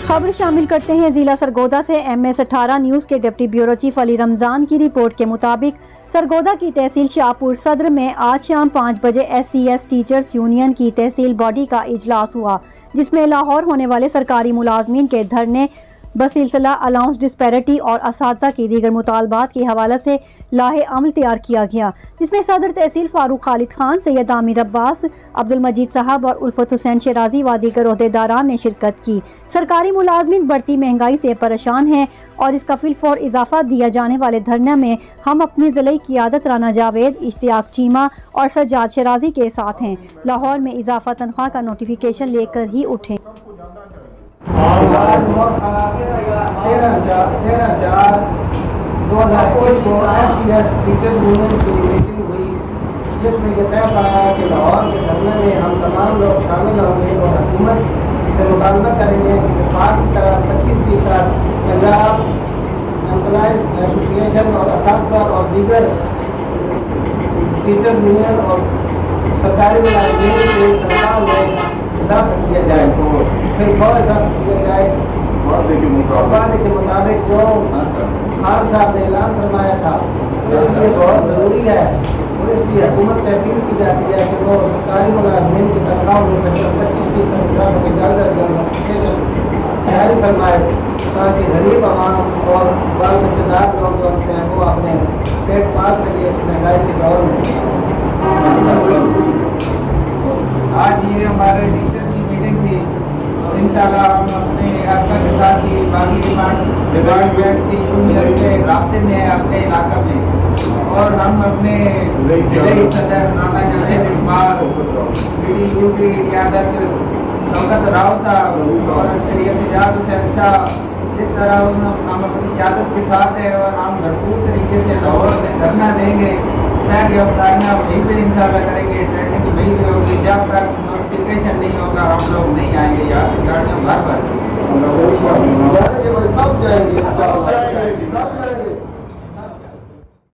خبر شامل کرتے ہیں ضلع سرگودا سے۔ MS18 نیوز کے ڈپٹی بیورو چیف علی رمضان کی رپورٹ کے مطابق سرگودا کی تحصیل شاہپور صدر میں آج شام 5 بجے SCS ٹیچرز یونین کی تحصیل باڈی کا اجلاس ہوا، جس میں لاہور ہونے والے سرکاری ملازمین کے دھرنے بسلسلہ الاؤنس ڈسپیرٹی اور اساتذہ کی دیگر مطالبات کے حوالے سے لاہ عمل تیار کیا گیا، جس میں صدر تحصیل فاروق خالد خان، سید عامر عباس، عبد المجید صاحب اور الفت حسین شیرازی و دیگر عہدیداران نے شرکت کی۔ سرکاری ملازمین بڑھتی مہنگائی سے پریشان ہیں اور اس کا فی-الفور اضافہ دیا جانے والے دھرنے میں ہم اپنی ضلعی قیادت رانا جاوید، اشتیاق چیمہ اور سجاد شیرازی کے ساتھ ہیں۔ لاہور میں اضافہ تنخواہ کا نوٹیفیکیشن لے کر ہی اٹھیں۔ 13/4/2021 کو SCS ٹیچر یونین کی میٹنگ ہوئی، جس میں یہ طے پایا کہ لاہور کے دھرنے میں ہم تمام لوگ شامل ہوں گے اور حکومت سے مطالبہ کریں گے کہ وفاق کی طرح 25% پنجاب امپلائز ایسوسیشن اور اساتذہ اور دیگر ٹیچر یونین اور سرکاری ملازمین کی تنخواہ میں اضافہ کیا جائے، تو پھر اور اضافہ کیا جائے وعدے کے مطابق جو خان صاحب نے اعلان فرمایا تھا۔ اس لیے بہت ضروری ہے اور اس لیے حکومت سے اپیل کی جاتی ہے کہ وہ سرکاری ملازمین کی تنخواہوں میں 25% اضافہ کے جلد از جلد نوٹیفیکیشن جاری فرمائے، تاکہ غریب عوام اور بال بچے دار لوگ جو ہیں وہ اپنے پیٹ پال سکے اس مہنگائی کے دور میں۔ آج یہ ہمارے ٹیچر کی میٹنگ تھی، انشاءاللہ ہم اپنے علاقہ کے ساتھ ہی باقی ڈپارٹمنٹ کی یونین کے رابطے میں ہیں اپنے علاقہ میں، اور ہم اپنے ضلعی صدر رانا جاوید اقبال، BDU کی قیادت شوکت راؤ صاحب اور سید سجاد حسین شاہ، جس طرح ہم اپنی قیادت کے ساتھ ہیں اور ہم بھرپور طریقے سے لاہور میں دھرنا دیں گے، طے گرفتاریاں وہیں پہ انشاءاللہ کریں گے، ٹریننگ وہیں پہ ہوگی، جب تک نوٹیفیکیشن نہیں ہوگا ہم لوگ نہیں آئیں گے، یہاں سے گاڑیاں بھر سب جائیں گے